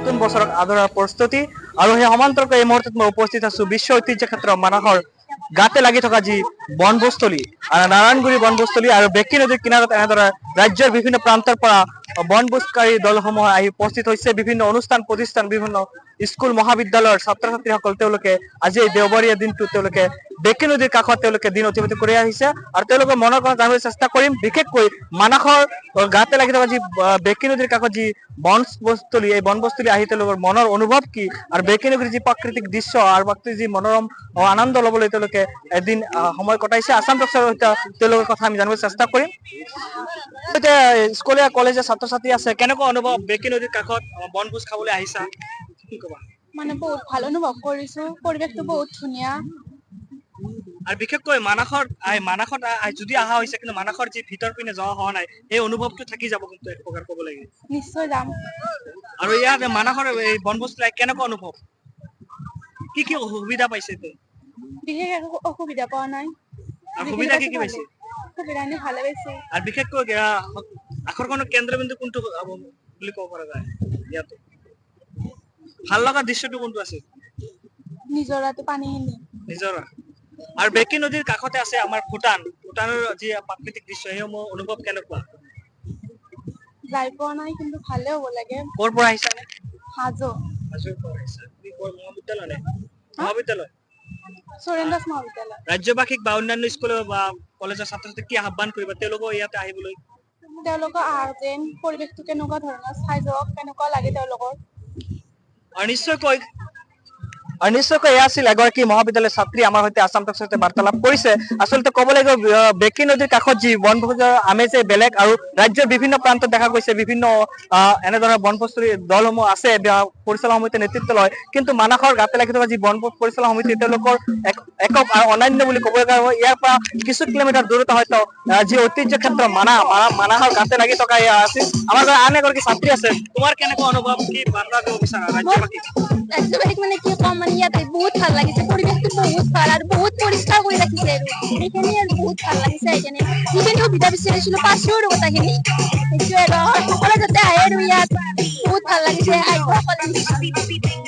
নতুন বছৰক আদৰাৰ প্ৰস্তুতি আৰু সেই সমান্তৰালকৈ এই মুহূৰ্তত মই উপস্থিত আছো বিশ্ব ঐতিহ্য ক্ষেত্ৰ মানাহৰ গাতে লাগি থকা যি বনভোজস্থলী নাৰায়ণগুৰি বনভোজস্থলী আৰু বেঁকী নদীৰ কিনাৰত এনেদৰে ৰাজ্যৰ বিভিন্ন প্ৰান্তৰ পৰা বনভোজকাৰী দলসমূহ আহি উপস্থিত হৈছে। বিভিন্ন অনুষ্ঠান প্ৰতিষ্ঠান বিভিন্ন স্কুল মহাবিদ্যালয়ৰ ছাত্ৰ ছাত্ৰীসকল তেওঁলোকে আজি এই দেওবৰীয়া দিনটো তেওঁলোকে বেঁকী নদীৰ কাষত তেওঁলোকে দিন অতিবাহিত কৰি আহিছে আৰু তেওঁলোকৰ মনৰ কথা জানিবলৈ চেষ্টা কৰিম। বিশেষকৈ মানাহৰ গাতে লাগি থকা যি বেঁকী নদীৰ কাষত যি বনভোজস্থলী এই বনভোজস্থলী আহি তেওঁলোকৰ মনৰ অনুভৱ কি আৰু বেঁকী নদীৰ যি প্ৰাকৃতিক দৃশ্য আৰু প্ৰাকৃতিক যি মনোৰম আনন্দ ল'বলৈ তেওঁলোকে এদিন সময় কটাইছে। আসাম টকছৰ সৈতে তেওঁলোকৰ কথা আমি জানিবলৈ চেষ্টা কৰিম। এতিয়া স্কুলীয়া কলেজৰ ছাত্ৰ ছাত্ৰী আছে, কেনেকুৱা অনুভৱ বেঁকী নদীৰ কাষত বনভোজ খাবলৈ আহিছা, কি ক'বা? মানে বহুত ভাল অনুভৱ কৰিছো, পৰিৱেশটো বহুত ধুনীয়া আৰু বিশেষকৈ মানাহত যদি অহা হৈছে কিন্তু মানাহৰ যি ভিতৰ পিনে যোৱা হোৱা নাই এই অনুভৱটো থাকি যাব কিন্তু এক প্ৰকাৰ ক'ব লাগে। নিশ্চয় যাম। আৰু ইয়াত মানাহৰ এই বনভোজটো কেনেকুৱা অনুভৱ, কি কি সুবিধা পাইছে? বিশেষ একো অসুবিধা পোৱা নাই। আৰু সুবিধা কি কি পাইছে? সুবিধা ভালে পাইছে। আৰু বিশেষকৈ আকৰ্ষণৰ কেন্দ্ৰবিন্দু কোনটো বুলি ক'ব পৰা যায়? ইয়াতে ভাল লগা দৃশ্যটো কোনটো আছে? নিজৰাটো পানীখিনি। নিজৰা আৰু বেঁকী নদীৰ কাষতে আছে আমাৰ ভূটানৰ যি প্ৰাকৃতিক দৃশ্য সেইসমূহ অনুভৱ কেনেকুৱা? যাই পোৱা নাই কিন্তু ভালে হ'ব লাগে। ক'ৰ পৰা আহিছা? হাজো। হাজোৰ পৰা আহিছা। মহাবিদ্যালয় সুৰেন্দ্ৰ দাস মহাবিদ্যালয়। ৰাজ্যবাসীক বা অন্যান্য স্কুলৰ বা কলেজৰ ছাত্ৰ ছাত্ৰীক কি আহ্বান কৰিবা তেওঁলোকৰ ইয়াতে আহিবলৈ? তেওঁলোকৰ যেন পৰিৱেশটো কেনেকুৱা ধৰণৰ চাই যাওক, কেনেকুৱা লাগে তেওঁলোকৰ। আৰু নিশ্চয়কৈ এয়া আছিল এগৰাকী মহাবিদ্যালয়ৰ ছাত্ৰী আমাৰ সৈতে আসাম টকছৰ সৈতে বাৰ্তালাপ কৰিছে। আচলতে ক'ব লাগিব বেঁকী নদীৰ কাষত যি বনভোজৰ আমেজে বেলেগ আৰু ৰাজ্যৰ বিভিন্ন প্ৰান্তত দেখা গৈছে বিভিন্ন এনেধৰণৰ বনভোজস্থলীৰ দলসমূহ আছে, পৰিচালনা সমিতিয়ে নেতৃত্ব লয়, কিন্তু মানাহৰ গাতে লাগি থকা যি বনভোজ পৰিচালনা সমিতি তেওঁলোকৰ একক আৰু অনন্য বুলি ক'ব লাগিব। ইয়াৰ পৰা কিছু কিলোমিটাৰ দূৰত্ব হয়তো যি ঐতিহ্য ক্ষেত্ৰ মানাহৰ গাতে লাগি থকা এয়া আছিল। আমাৰ আন এগৰাকী ছাত্ৰী আছে, তোমাৰ কেনেকুৱা অনুভৱ, কি বাৰ্তা দিব বিচাৰা ৰাজ্যবাসীক? ৰাজ্যবাসীক মানে কি কম, মানে ইয়াতে বহুত ভাল লাগিছে, পৰিৱেশটো বহুত ভাল আৰু বহুত পৰিষ্কাৰ কৰি ৰাখিছে আৰু সেইখিনি আৰু বহুত ভাল লাগিছে। সেইখিনি যিখিনি সুবিধা বিচাৰিছিলো পাইছো আৰু কথাখিনি সেইটোৱে আৰু সকলো যাতে আহে আৰু ইয়াত বহুত ভাল লাগিছে আহিব সকলো।